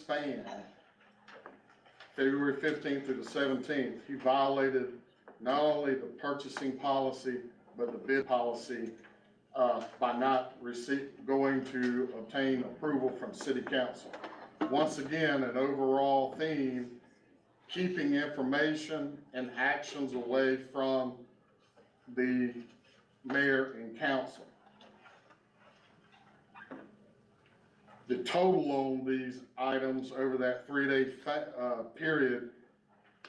span, February 15th through the 17th, he violated not only the purchasing policy, but the bid policy by not going to obtain approval from city council. Once again, an overall theme, keeping information and actions away from the mayor and council. The total on these items over that 3-day period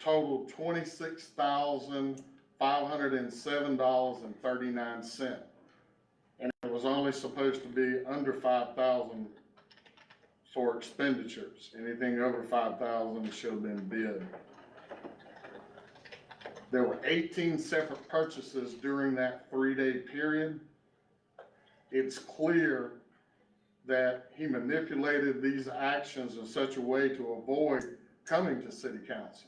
totaled $26,507.39. And it was only supposed to be under $5,000 for expenditures. Anything over $5,000 should have been bid. There were 18 separate purchases during that 3-day period. It's clear that he manipulated these actions in such a way to avoid coming to city council.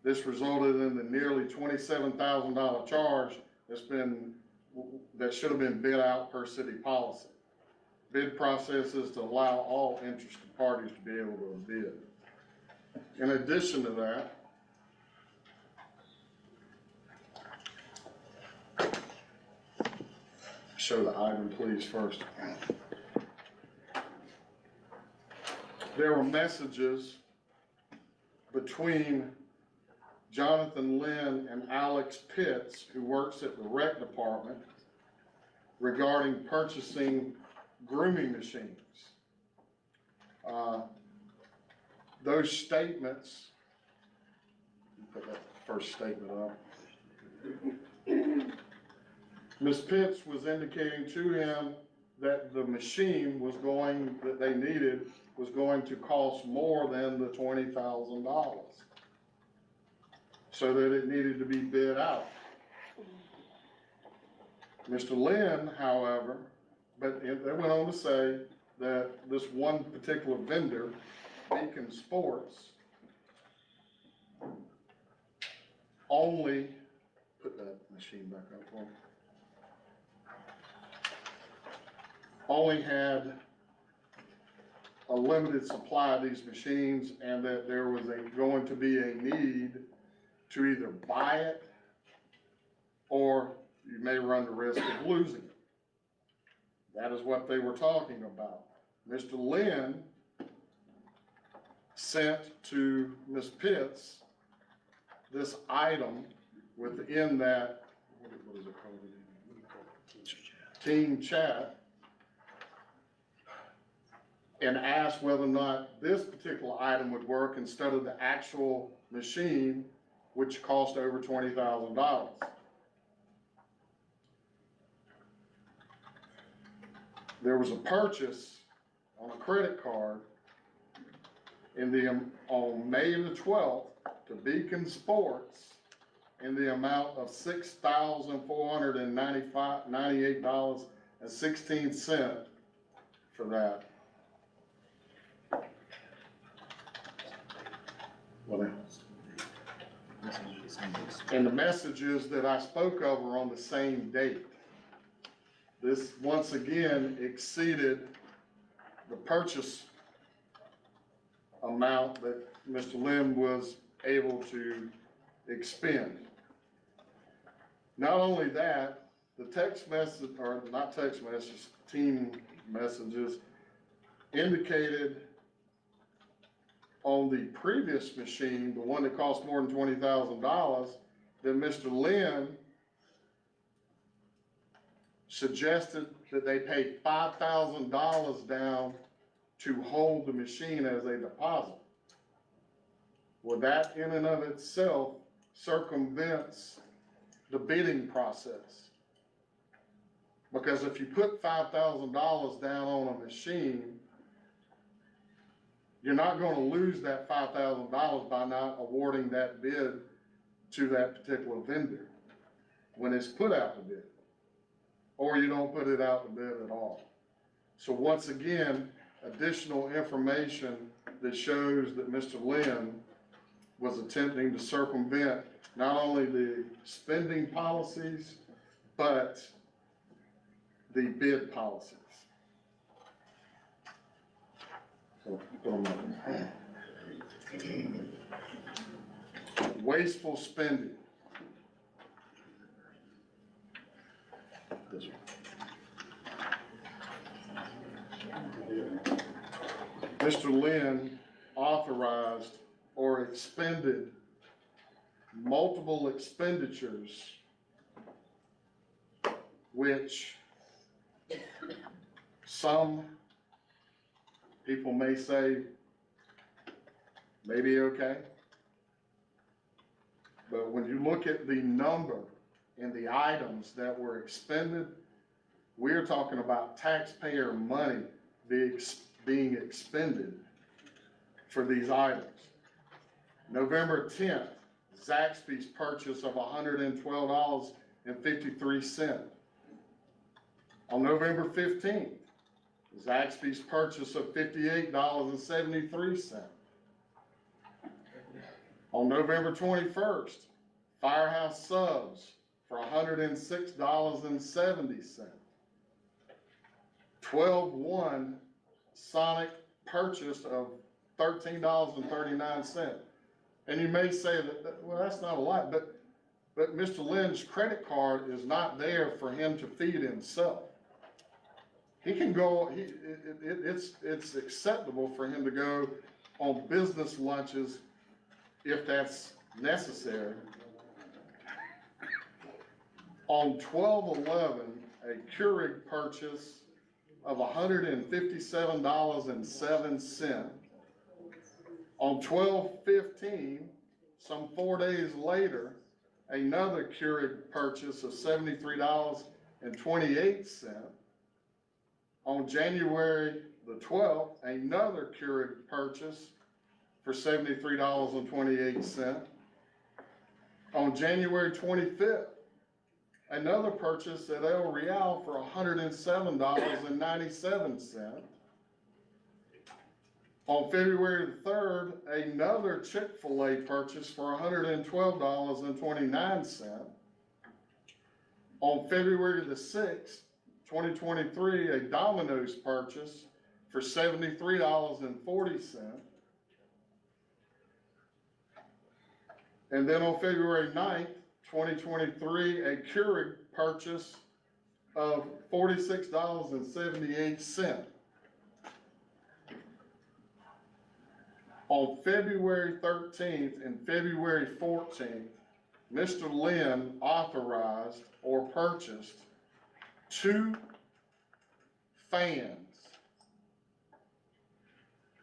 This resulted in the nearly $27,000 charge that should have been bid out per city policy. Bid process is to allow all interested parties to be able to bid. In addition to that, show the item please first. There were messages between Jonathan Lynn and Alex Pitts, who works at the rec department, regarding purchasing grooming machines. Those statements, put that first statement up. Ms. Pitts was indicating to him that the machine that they needed was going to cost more than the $20,000, so that it needed to be bid out. Mr. Lynn, however, but they went on to say that this one particular vendor, Beacon Sports, only, put that machine back up for me, only had a limited supply of these machines, and that there was going to be a need to either buy it or you may run the risk of losing it. That is what they were talking about. Mr. Lynn sent to Ms. Pitts this item within that, what is it called? Team chat, and asked whether or not this particular item would work instead of the actual machine, which cost over $20,000. There was a purchase on a credit card on May the 12th to Beacon Sports in the amount of $6,498.16 for that. What else? And the messages that I spoke of were on the same date. This once again exceeded the purchase amount that Mr. Lynn was able to expend. Not only that, the text message, or not text messages, team messages indicated on the previous machine, the one that cost more than $20,000, that Mr. Lynn suggested that they pay $5,000 down to hold the machine as a deposit. Well, that in and of itself circumvents the bidding process. Because if you put $5,000 down on a machine, you're not going to lose that $5,000 by not awarding that bid to that particular vendor when it's put out to bid, or you don't put it out to bid at all. So once again, additional information that shows that Mr. Lynn was attempting to circumvent not only the spending policies, but the bid policies. Wasteful spending. This one. Mr. Lynn authorized or expended multiple expenditures which some people may say may be okay. But when you look at the number and the items that were expended, we're talking about taxpayer money being expended for these items. November 10th, Zaxby's purchase of $112.53. On November 15th, Zaxby's purchase of $58.73. On November 21st, Firehouse Subs for $106.70. 12/1 Sonic purchase of $13.39. And you may say that, well, that's not a lot, but Mr. Lynn's credit card is not there for him to feed himself. He can go, it's acceptable for him to go on business lunches if that's necessary. On 12/11, a Keurig purchase of $157.07. On 12/15, some 4 days later, another Keurig purchase of $73.28. On January the 12th, another Keurig purchase for $73.28. On January 25th, another purchase at El Real for $107.97. On February the 3rd, another Chick-fil-A purchase for $112.29. On February the 6th, 2023, a Domino's purchase for $73.40. And then on February 9th, 2023, a Keurig purchase of $46.78. On February 13th and February 14th, Mr. Lynn authorized or purchased 2 fans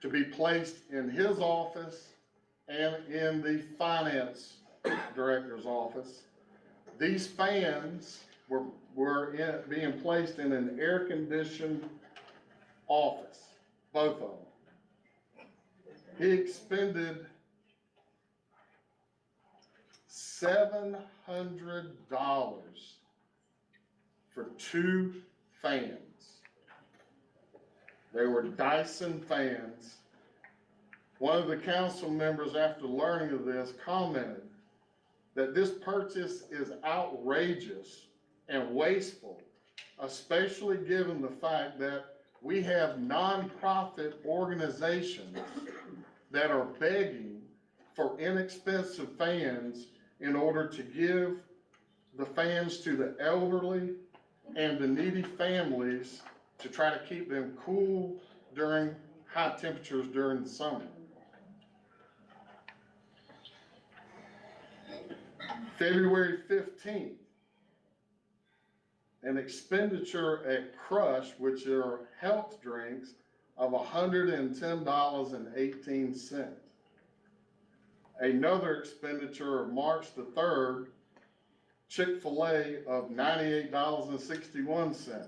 to be placed in his office and in the finance director's office. These fans were being placed in an air-conditioned office, both of them. He expended $700 for 2 fans. They were Dyson fans. One of the council members, after learning of this, commented that this purchase is outrageous and wasteful, especially given the fact that we have nonprofit organizations that are begging for inexpensive fans in order to give the fans to the elderly and the needy families to try to keep them cool during high temperatures during the summer. February 15th, an expenditure at Crush, which are health drinks, of $110.18. Another expenditure of March the 3rd, Chick-fil-A of $98.61.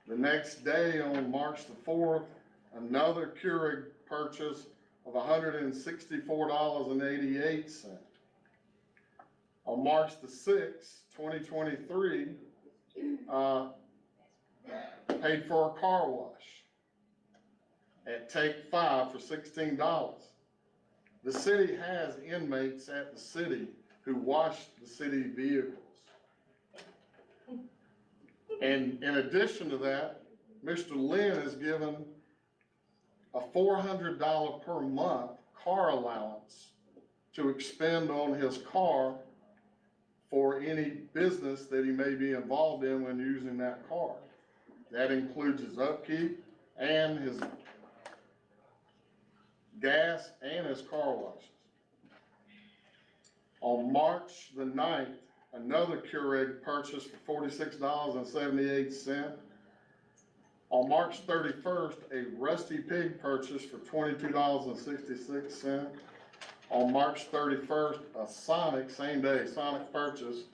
The next day, on March the 4th, another Keurig purchase of $164.88. On March the 6th, 2023, paid for a car wash at Take 5 for $16. The city has inmates at the city who wash the city vehicles. And in addition to that, Mr. Lynn has given a $400 per month car allowance to expend on his car for any business that he may be involved in when using that car. That includes his upkeep and his gas and his car washes. On March the 9th, another Keurig purchase for $46.78. On March 31st, a Rusty Pig purchase for $22.66. On March 31st, a Sonic, same day, Sonic purchase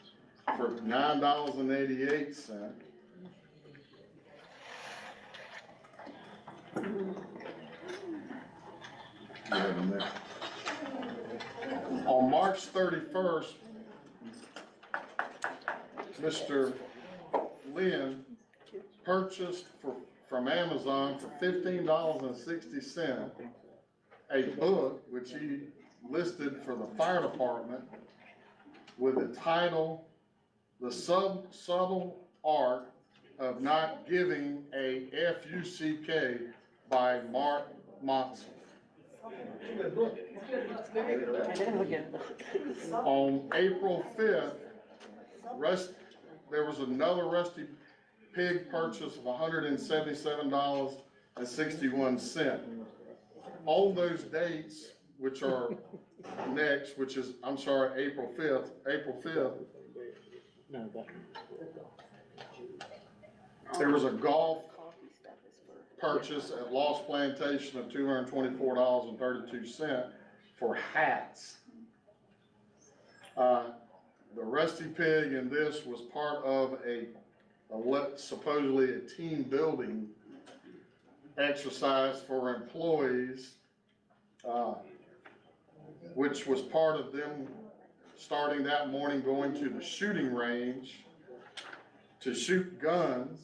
for $9.88. On March 31st, Mr. Lynn purchased from Amazon for $15.60 a book which he listed for the fire department with the title, The Subtle Art of Not Giving a F-U-C-K by Mark Monson. On April 5th, there was another Rusty Pig purchase of $177.61. On those dates, which are next, which is, I'm sorry, April 5th, there was a golf purchase at Lost Plantation of $224.32 for hats. The Rusty Pig in this was part of supposedly a team building exercise for employees, which was part of them starting that morning going to the shooting range to shoot guns,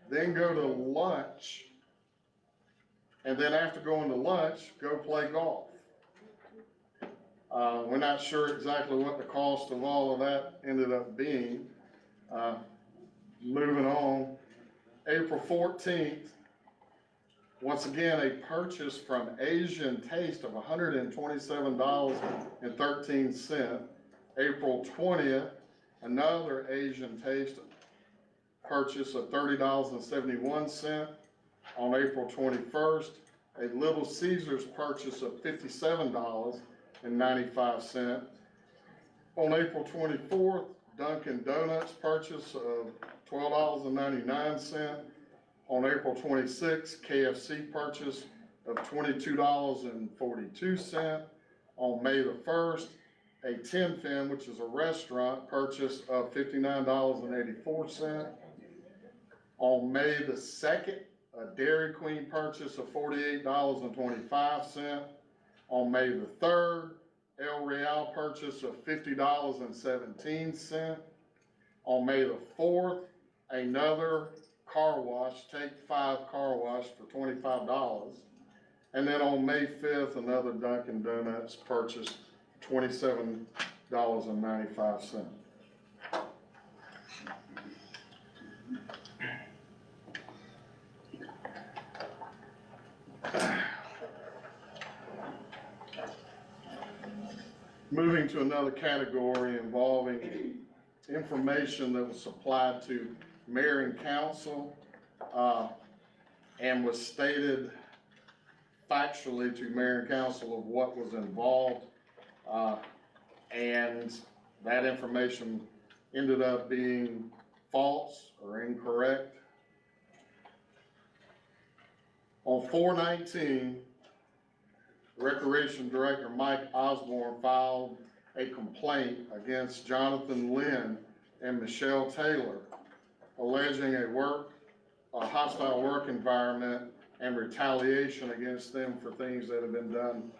then go to lunch, and then after going to lunch, go play golf. We're not sure exactly what the cost of all of that ended up being. Moving on, April 14th, once again, a purchase from Asian Taste of $127.13. April 20th, another Asian Taste purchase of $30.71. On April 21st, a Little Caesars purchase of $57.95. On April 24th, Dunkin' Donuts purchase of $12.99. On April 26th, KFC purchase of $22.42. On May the 1st, a Tin Fin, which is a restaurant, purchase of $59.84. On May the 2nd, a Dairy Queen purchase of $48.25. On May the 3rd, El Real purchase of $50.17. On May the 4th, another car wash, Take 5 car wash for $25. And then on May 5th, another Dunkin' Donuts purchase, $27.95. Moving to another category involving information that was supplied to mayor and council and was stated factually to mayor and council of what was involved, and that information ended up being false or incorrect. On 4/19, Recreation Director Mike Osborne filed a complaint against Jonathan Lynn and Michelle Taylor, alleging a hostile work environment and retaliation against them for things that have been done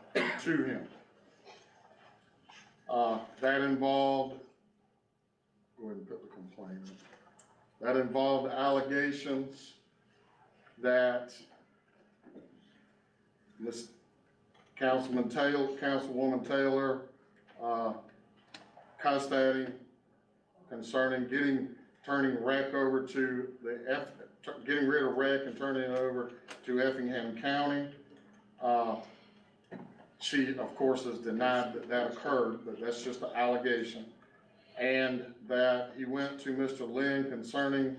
to him. That involved, go ahead and put the complaint in. That involved allegations that Ms. Councilwoman Taylor, custody concerning turning rec over to getting rid of rec and turning it over to Effingham County, She, of course, has denied that that occurred, but that's just an allegation. And that he went to Mr. Lynn concerning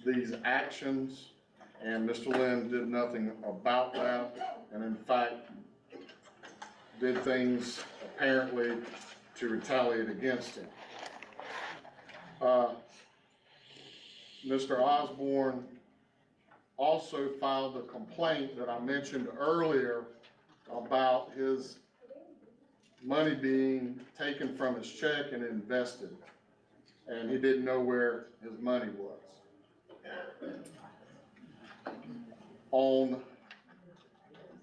these actions, and Mr. Lynn did nothing about that, and in fact, did things apparently to retaliate against him. Mr. Osborne also filed a complaint that I mentioned earlier about his money being taken from his check and invested, and he didn't know where his money was. On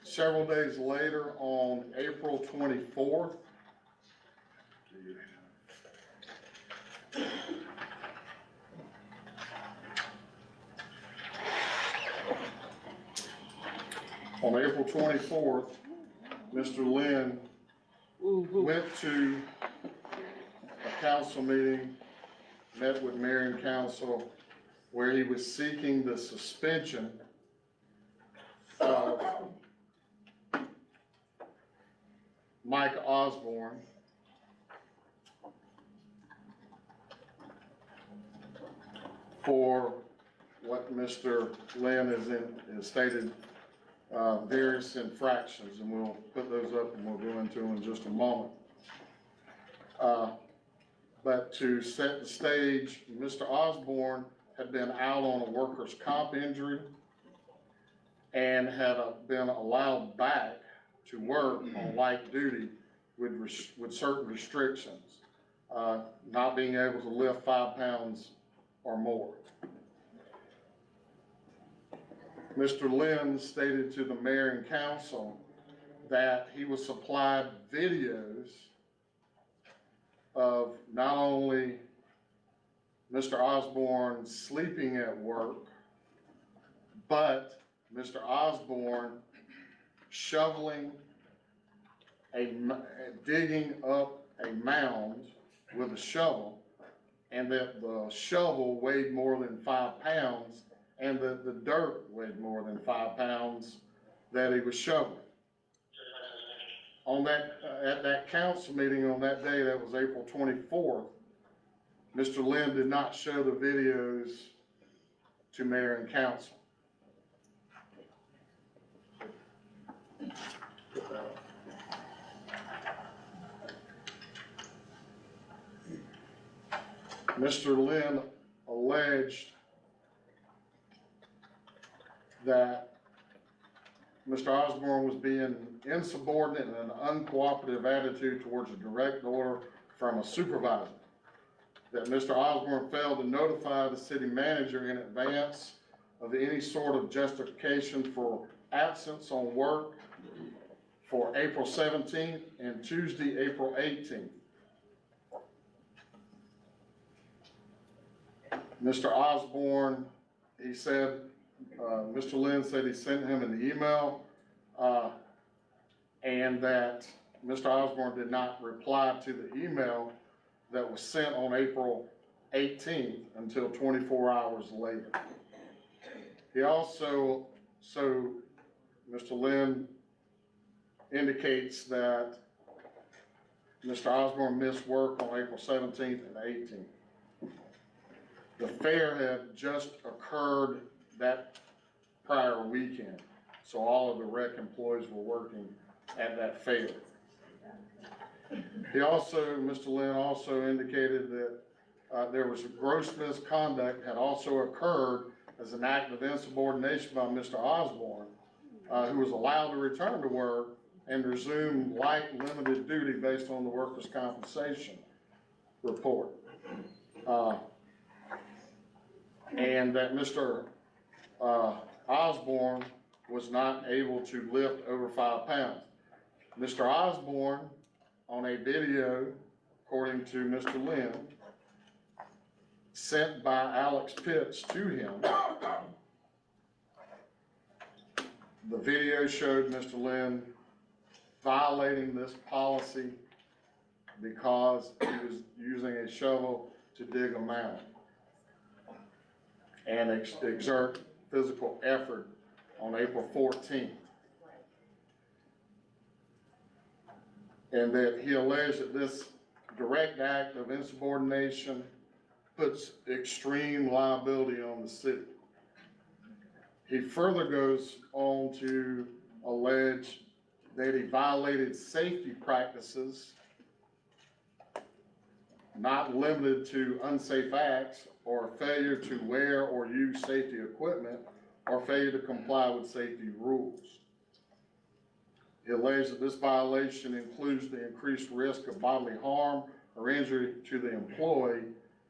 several days later, on April 24th, Mr. Lynn went to a council meeting, met with mayor and council, where he was seeking the suspension of Mike Osborne for what Mr. Lynn has stated, various infractions, and we'll put those up and we'll go into them in just a moment. But to set the stage, Mr. Osborne had been out on a workers' comp injury and had been allowed back to work on light duty with certain restrictions, not being able to lift 5 pounds or more. Mr. Lynn stated to the mayor and council that he was supplied videos of not only Mr. Osborne sleeping at work, but Mr. Osborne shoveling digging up a mound with a shovel, and that the shovel weighed more than 5 pounds, and that the dirt weighed more than 5 pounds that he was shoveling. On that, at that council meeting on that day, that was April 24th, Mr. Lynn did not show the videos to mayor and council. Mr. Lynn alleged that Mr. Osborne was being insubordinate and an uncooperative attitude towards a direct order from a supervisor. That Mr. Osborne failed to notify the city manager in advance of any sort of justification for absence on work for April 17th and Tuesday, April 18th. Mr. Osborne, he said, Mr. Lynn said he sent him an email, and that Mr. Osborne did not reply to the email that was sent on April 18th until 24 hours later. He also, so Mr. Lynn indicates that Mr. Osborne missed work on April 17th and 18th. The fair had just occurred that prior weekend, so all of the rec employees were working at that fair. He also, Mr. Lynn also indicated that there was gross misconduct had also occurred as an act of insubordination by Mr. Osborne, who was allowed to return to work and resume light limited duty based on the workers' compensation report. And that Mr. Osborne was not able to lift over 5 pounds. Mr. Osborne, on a video, according to Mr. Lynn, sent by Alex Pitts to him, the video showed Mr. Lynn violating this policy because he was using a shovel to dig a mound and exert physical effort on April 14th. and that he alleged that this direct act of insubordination puts extreme liability on the city. He further goes on to allege that he violated safety practices, not limited to unsafe acts or failure to wear or use safety equipment or failure to comply with safety rules. He alleged that this violation includes the increased risk of bodily harm or injury to the employee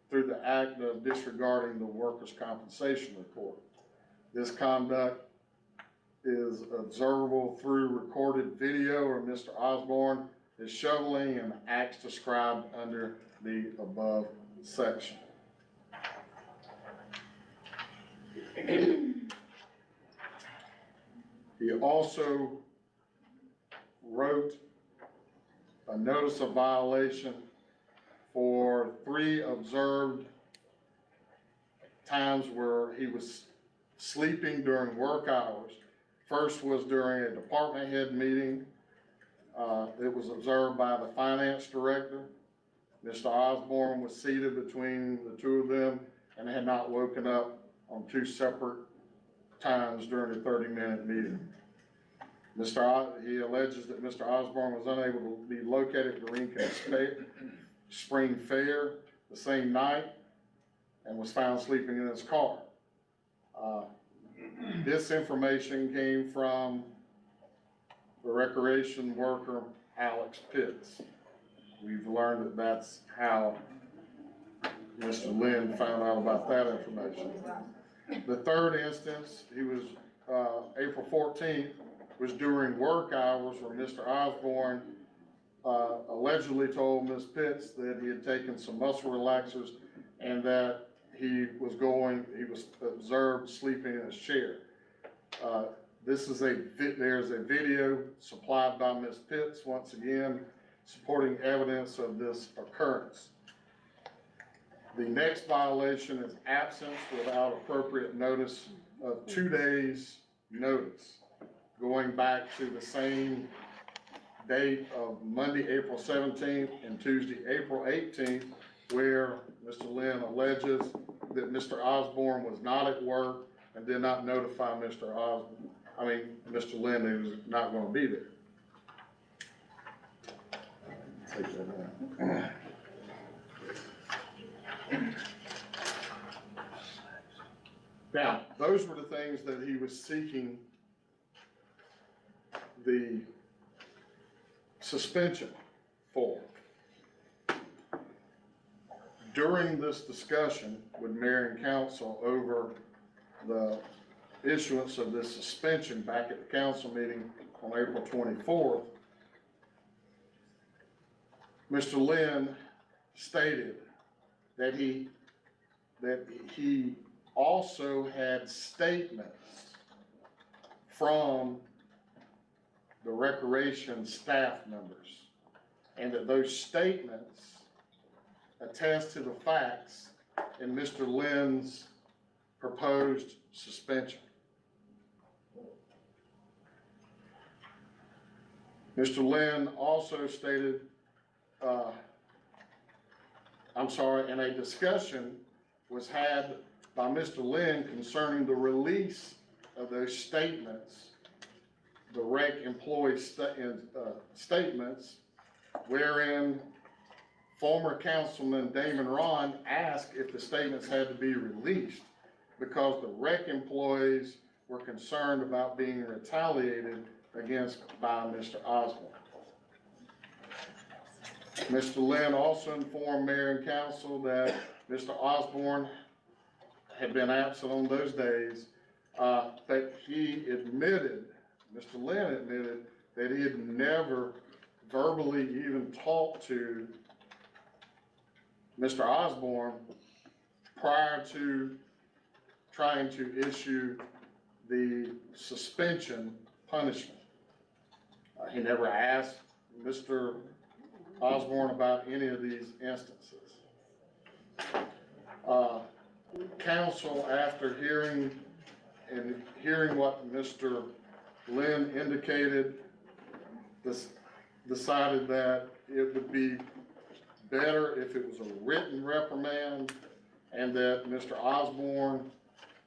through the act of disregarding the workers' compensation report. This conduct is observable through recorded video of Mr. Osborne is shoveling and acts described under the above section. He also wrote a notice of violation for 3 observed times where he was sleeping during work hours. First was during a department head meeting. It was observed by the finance director. Mr. Osborne was seated between the 2 of them and had not woken up on 2 separate times during a 30-minute meeting. He alleges that Mr. Osborne was unable to be located at the Lincoln Spring Fair the same night and was found sleeping in his car. This information came from the recreation worker, Alex Pitts. We've learned that that's how Mr. Lynn found out about that information. The 3rd instance, he was, April 14th, was during work hours where Mr. Osborne allegedly told Ms. Pitts that he had taken some muscle relaxers and that he was observed sleeping in his chair. There's a video supplied by Ms. Pitts, once again, supporting evidence of this occurrence. The next violation is absence without appropriate notice of 2 days' notice, going back to the same date of Monday, April 17th and Tuesday, April 18th, where Mr. Lynn alleges that Mr. Osborne was not at work and did not notify Mr. Lynn he was not going to be there. Take that out. Now, those were the things that he was seeking the suspension for. During this discussion with mayor and council over the issuance of this suspension back at the council meeting on April 24th, Mr. Lynn stated that he also had statements from the recreation staff members, and that those statements attest to the facts in Mr. Lynn's proposed suspension. Mr. Lynn also stated, and a discussion was had by Mr. Lynn concerning the release of those statements, the rec employee statements, wherein former Councilman Damon Ron asked if the statements had to be released because the rec employees were concerned about being retaliated against by Mr. Osborne. Mr. Lynn also informed mayor and council that Mr. Osborne had been absent on those days, but he admitted, Mr. Lynn admitted, that he had never verbally even talked to Mr. Osborne prior to trying to issue the suspension punishment. He never asked Mr. Osborne about any of these instances. Council, after hearing what Mr. Lynn indicated, decided that it would be better if it was a written reprimand and that Mr. Osborne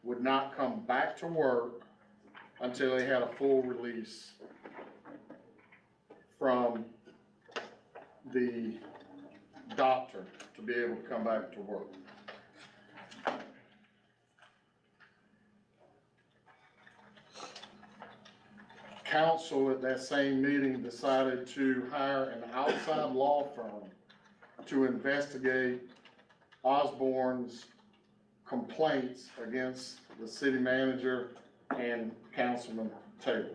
would not come back to work until he had a full release from the doctor to be able to come back to work. Council at that same meeting decided to hire an outside law firm to investigate Osborne's complaints against the city manager and Councilman Taylor.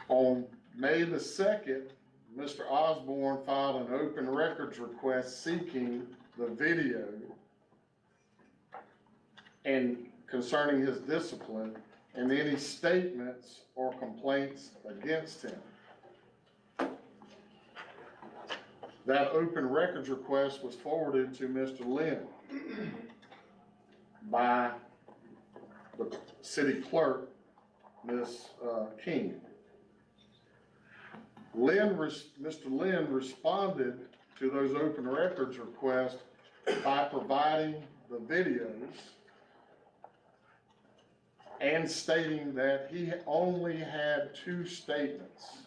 On May the 2nd, Mr. Osborne filed an open records request seeking the video and concerning his discipline and any statements or complaints against him. That open records request was forwarded to Mr. Lynn by the city clerk, Ms. King. Mr. Lynn responded to those open records requests by providing the videos and stating that he only had 2 statements.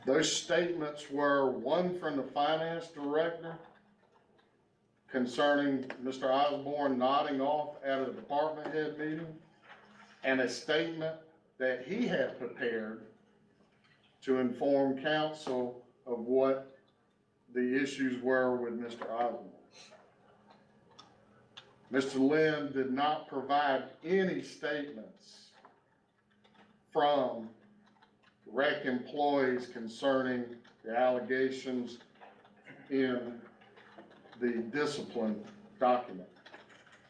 Those statements were one from the finance director concerning Mr. Osborne nodding off at a department head meeting, and a statement that he had prepared to inform council of what the issues were with Mr. Osborne. Mr. Lynn did not provide any statements from rec employees concerning the allegations in the discipline document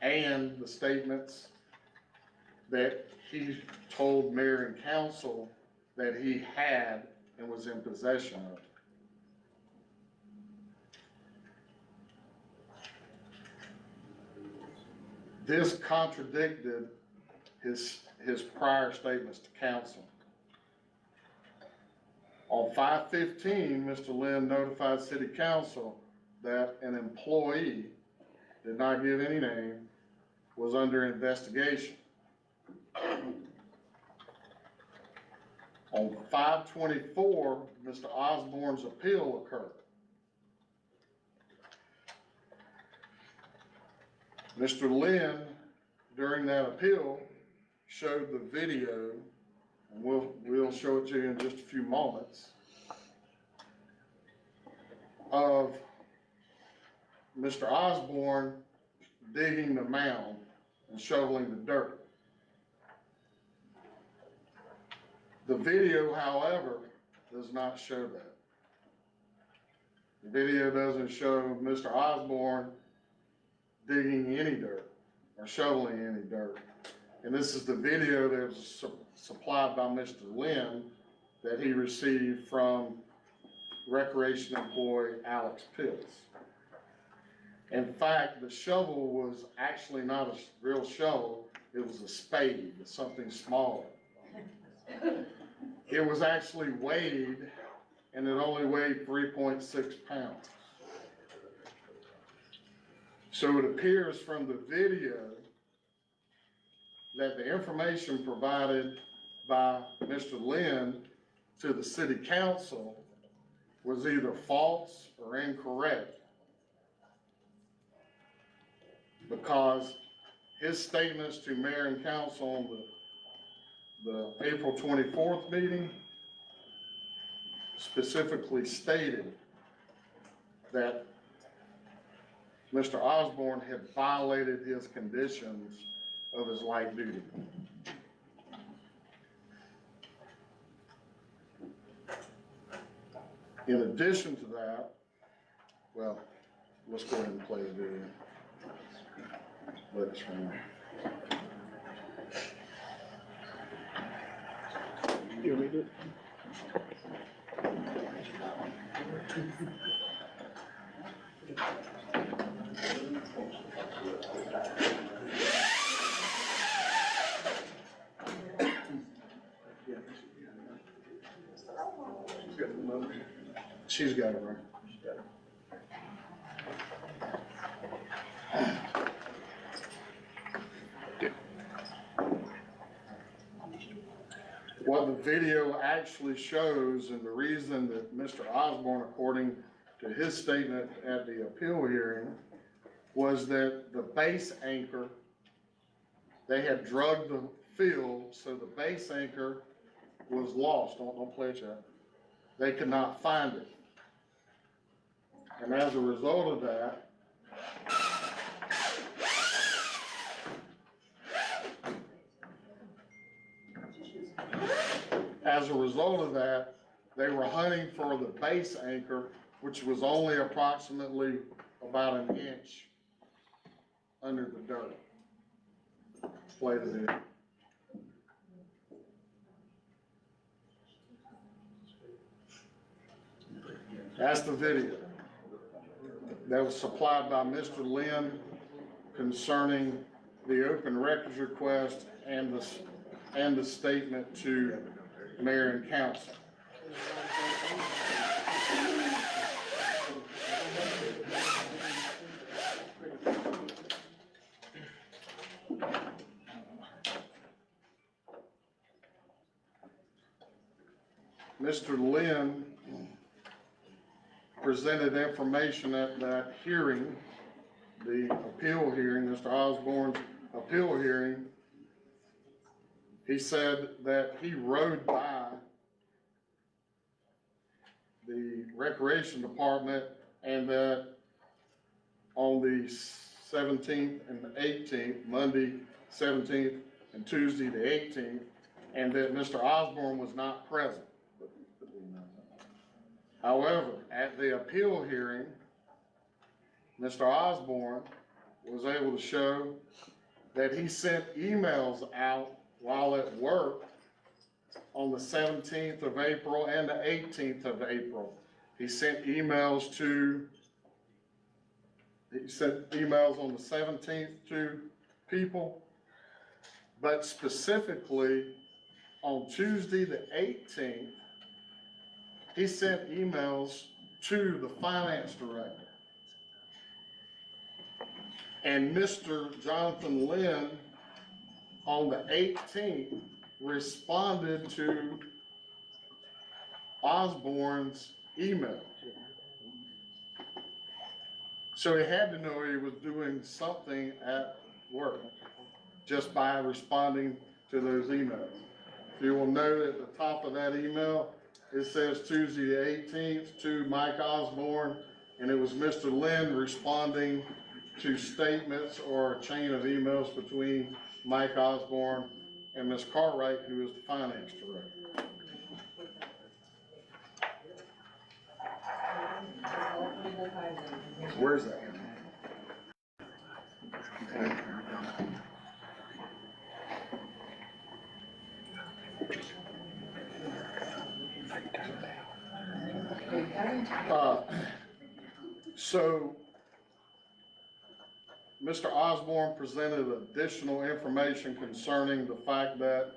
and the statements that he told mayor and council that he had and was in possession of. This contradicted his prior statements to council. On 5/15, Mr. Lynn notified city council that an employee, did not give any name, was under investigation. On 5/24, Mr. Osborne's appeal occurred. Mr. Lynn, during that appeal, showed the video, and we'll show it to you in just a few moments, of Mr. Osborne digging the mound and shoveling the dirt. The video, however, does not show that. The video doesn't show Mr. Osborne digging any dirt or shoveling any dirt. And this is the video that was supplied by Mr. Lynn that he received from recreation employee Alex Pills. In fact, the shovel was actually not a real shovel, it was a spade, something smaller. It was actually weighed, and it only weighed 3.6 pounds. So it appears from the video that the information provided by Mr. Lynn to the city council was either false or incorrect, because his statements to mayor and council on the April 24th meeting specifically stated that Mr. Osborne had violated his conditions of his light duty. In addition to that, well, let's go ahead and play the video. Let us run. You read it? She's got it right. What the video actually shows, and the reason that Mr. Osborne, according to his statement at the appeal hearing, was that the base anchor, they had drugged the field, so the base anchor was lost. Don't play it yet. They could not find it. And as a result of that, they were hunting for the base anchor, which was only approximately about an inch under the dirt. Play the video. That's the video that was supplied by Mr. Lynn concerning the open records request and the statement to mayor and council. Mr. Lynn presented information at that hearing, the appeal hearing, Mr. Osborne's appeal hearing. He said that he rode by the recreation department and that on the 17th and the 18th, Monday 17th and Tuesday the 18th, and that Mr. Osborne was not present. However, at the appeal hearing, Mr. Osborne was able to show that he sent emails out while at work on the 17th of April and the 18th of April. He sent emails on the 17th to people, but specifically on Tuesday the 18th, he sent emails to the finance director. And Mr. Jonathan Lynn, on the 18th, responded to Osborne's email. So he had to know he was doing something at work just by responding to those emails. You will note at the top of that email, it says Tuesday the 18th to Mike Osborne, and it was Mr. Lynn responding to statements or a chain of emails between Mike Osborne and Ms. Cartwright, who is the finance director. Where's that? So Mr. Osborne presented additional information concerning the fact that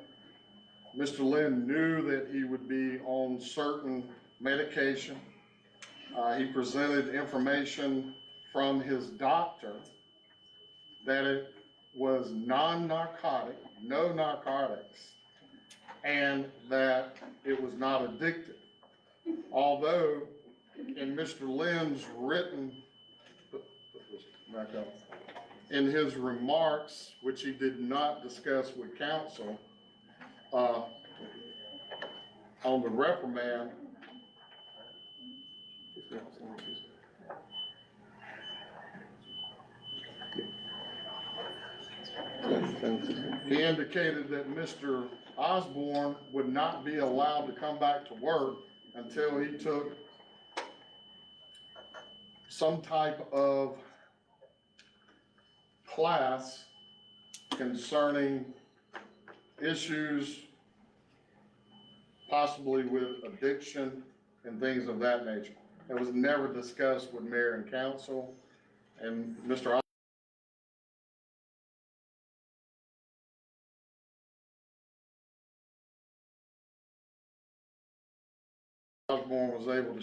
Mr. Lynn knew that he would be on certain medication. He presented information from his doctor that it was non-narcotic, no narcotics, and that it was not addictive. Although in Mr. Lynn's written, in his remarks, which he did not discuss with counsel, on the reprimand, he indicated that Mr. Osborne would not be allowed to come back to work until he took some type of class concerning issues possibly with addiction and things of that nature. It was never discussed with mayor and council, and Mr. Osborne was able to